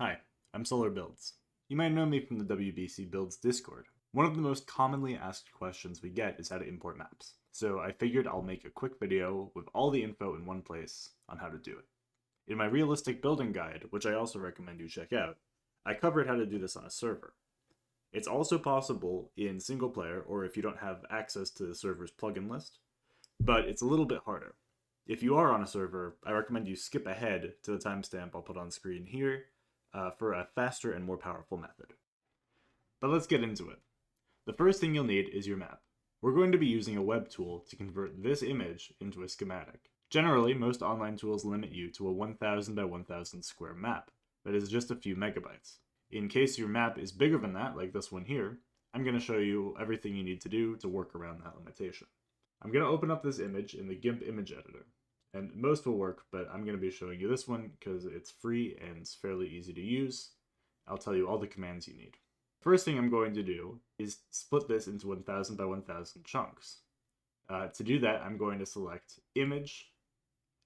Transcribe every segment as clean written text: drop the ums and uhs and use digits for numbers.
Hi, I'm Solar Builds. You might know me from the WBC Builds Discord. One of the most commonly asked questions we get is how to import maps. So I figured I'll make a quick video with all the info in one place on how to do it. In my realistic building guide, which I also recommend you check out, I covered how to do this on a server. It's also possible in single player, or if you don't have access to the server's plugin list, but it's a little bit harder. If you are on a server, I recommend you skip ahead to the timestamp I'll put on screen here for a faster and more powerful method. But let's get into it. The first thing you'll need is your map. We're going to be using a web tool to convert this image into a schematic. Generally, most online tools limit you to a 1000 by 1000 square map that is just a few megabytes. In case your map is bigger than that, like this one here, I'm going to show you everything you need to do to work around that limitation. I'm going to open up this image in the GIMP image editor. And most will work, but I'm going to be showing you this one because it's free and it's fairly easy to use. I'll tell you all the commands you need. First thing I'm going to do is split this into 1000 by 1000 chunks. To do that, I'm going to select Image,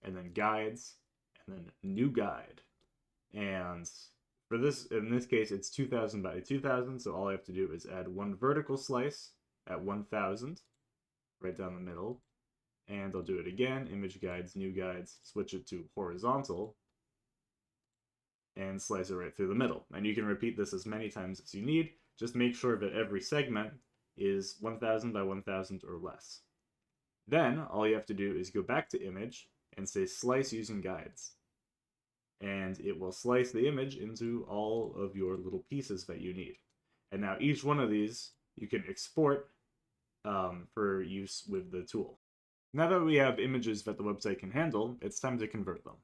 and then Guides, and then New Guide. And for this, in this case, it's 2000 by 2000, so all I have to do is add one vertical slice at 1000, right down the middle. And I'll do it again, image guides, new guides, switch it to horizontal, and slice it right through the middle. And you can repeat this as many times as you need, just make sure that every segment is 1000 by 1000 or less. Then, all you have to do is go back to image and say slice using guides. And it will slice the image into all of your little pieces that you need. And now each one of these you can export for use with the tool. Now that we have images that the website can handle, it's time to convert them.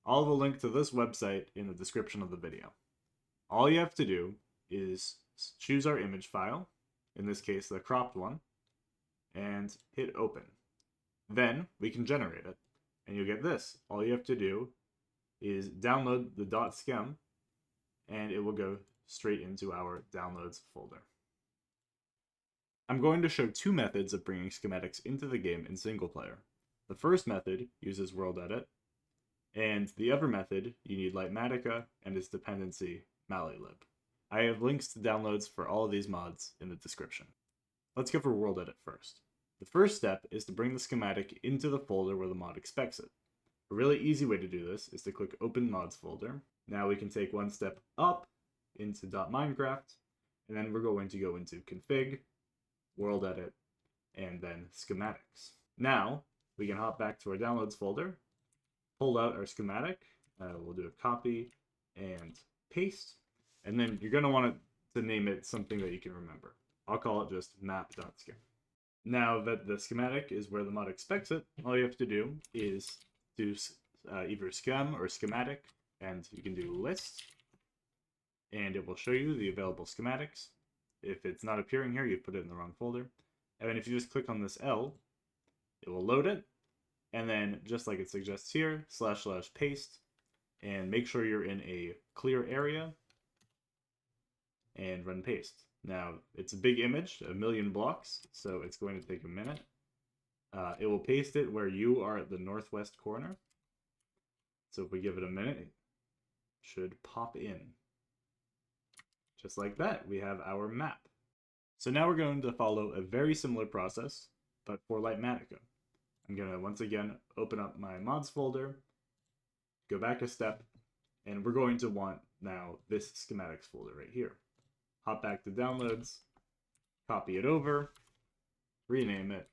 I'll have a link to this website in the description of the video. All you have to do is choose our image file, in this case the cropped one, and hit open. Then we can generate it, and you'll get this. All you have to do is download the .schem, and it will go straight into our downloads folder. I'm going to show two methods of bringing schematics into the game in single player. The first method uses WorldEdit, and the other method, you need Litematica and its dependency, mallylib. I have links to downloads for all of these mods in the description. Let's go for WorldEdit first. The first step is to bring the schematic into the folder where the mod expects it. A really easy way to do this is to click Open Mods folder. Now we can take one step up into .minecraft, and then we're going to go into Config, WorldEdit, and then schematics. Now we can hop back to our downloads folder, pull out our schematic, we'll do a copy and paste, and then you're going to want to name it something that you can remember. I'll call it just map.schem. Now that the schematic is where the mod expects it, all you have to do is do either schem or schematic, and you can do list, and it will show you the available schematics. If it's not appearing here, you've put it in the wrong folder. And then if you just click on this L, it will load it. And then, just like it suggests here, / paste. And make sure you're in a clear area. And run paste. Now, it's a big image, 1,000,000 blocks, so it's going to take a minute. It will paste it where you are at the northwest corner. So if we give it a minute, it should pop in. Just like that, we have our map. So now we're going to follow a very similar process, but for Litematica. I'm going to once again open up my mods folder, go back a step, and we're going to want now this schematics folder right here. Hop back to downloads, copy it over, rename it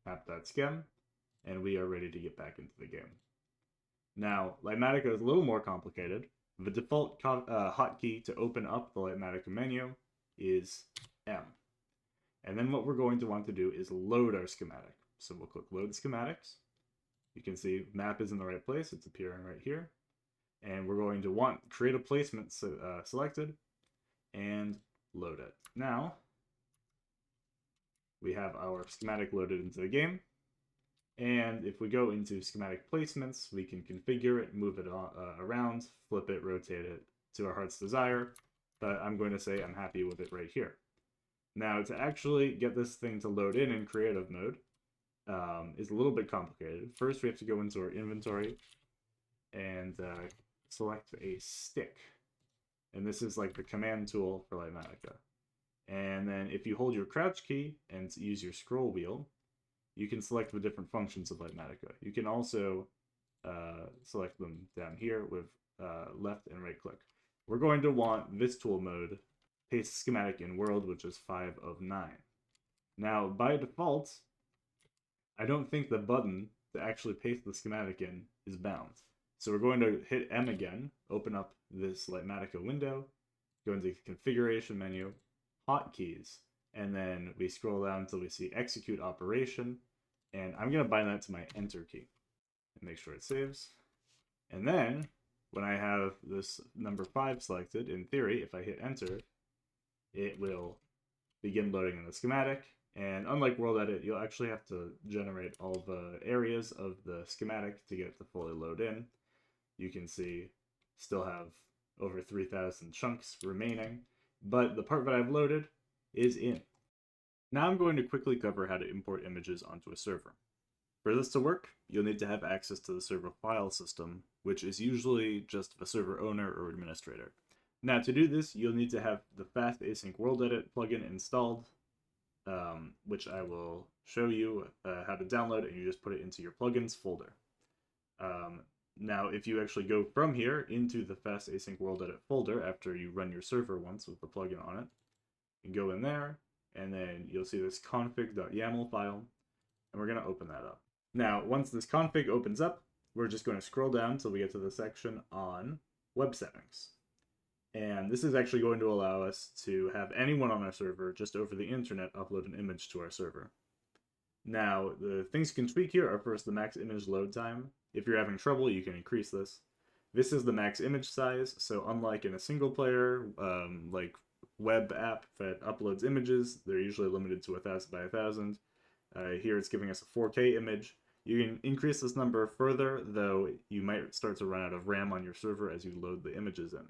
map.schem, and we are ready to get back into the game. Now, Litematica is a little more complicated. The default hotkey to open up the Litematica menu is M. And then what we're going to want to do is load our schematic. So we'll click Load Schematics. You can see map is in the right place. It's appearing right here. And we're going to want Create a Placement selected and load it. Now, we have our schematic loaded into the game. And if we go into schematic placements, we can configure it, move it around, flip it, rotate it to our heart's desire. But I'm going to say I'm happy with it right here. Now, to actually get this thing to load in creative mode is a little bit complicated. First, we have to go into our inventory and select a stick. And this is like the command tool for Litematica. And then if you hold your crouch key and use your scroll wheel, you can select the different functions of Litematica. You can also select them down here with left and right click. We're going to want this tool mode, paste schematic in world, which is 5 of 9. Now, by default, I don't think the button to actually paste the schematic in is bound. So we're going to hit M again, open up this Litematica window, go into the configuration menu, hotkeys, and then we scroll down until we see execute operation, and I'm going to bind that to my enter key and make sure it saves. And then when I have this number 5 selected, in theory, if I hit enter, it will begin loading in the schematic. And unlike WorldEdit, you'll actually have to generate all the areas of the schematic to get it to fully load in. You can see still have over 3,000 chunks remaining, but the part that I've loaded is in. Now I'm going to quickly cover how to import images onto a server. For this to work, you'll need to have access to the server file system, which is usually just the server owner or administrator. Now to do this, you'll need to have the fast async WorldEdit plugin installed, which I will show you how to download, and you just put it into your plugins folder. Now, if you actually go from here into the fast async WorldEdit folder after you run your server once with the plugin on it, you go in there, and then you'll see this config.yaml file, and we're going to open that up. Now, once this config opens up, we're just going to scroll down until we get to the section on web settings. And this is actually going to allow us to have anyone on our server just over the internet upload an image to our server. Now, the things you can tweak here are first the max image load time. If you're having trouble, you can increase this. This is the max image size, so unlike in a single player, like web app that uploads images, they're usually limited to 1000 by 1000. Here it's giving us a 4K image. You can increase this number further, though you might start to run out of RAM on your server as you load the images in.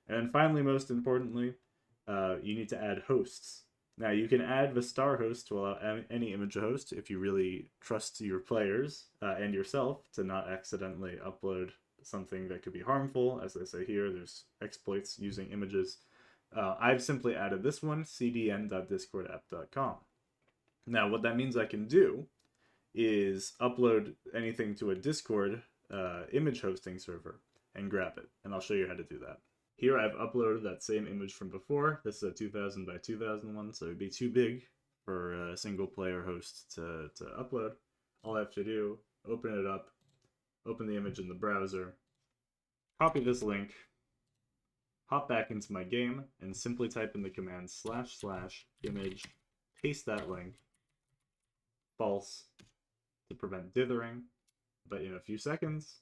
And finally, most importantly, you need to add hosts. Now, you can add the star host to allow any image host if you really trust your players and yourself to not accidentally upload something that could be harmful. As I say here, there's exploits using images. I've simply added this one, cdn.discordapp.com. Now, what that means I can do is upload anything to a Discord image hosting server and grab it, and I'll show you how to do that. Here I've uploaded that same image from before. This is a 2000 by 2000 one, so it'd be too big for a single player host to upload. All I have to do, open it up, open the image in the browser, copy this link, hop back into my game, and simply type in the command //image, paste that link, false, to prevent dithering, but in a few seconds,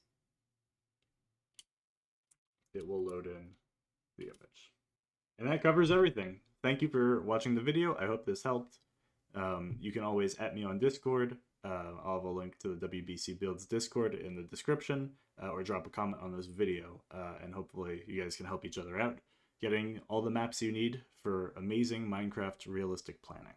it will load in the image. And that covers everything. Thank you for watching the video. I hope this helped. You can always @ me on Discord. I'll have a link to the WBC Builds Discord in the description, or drop a comment on this video, and hopefully you guys can help each other out, getting all the maps you need for amazing Minecraft realistic planning.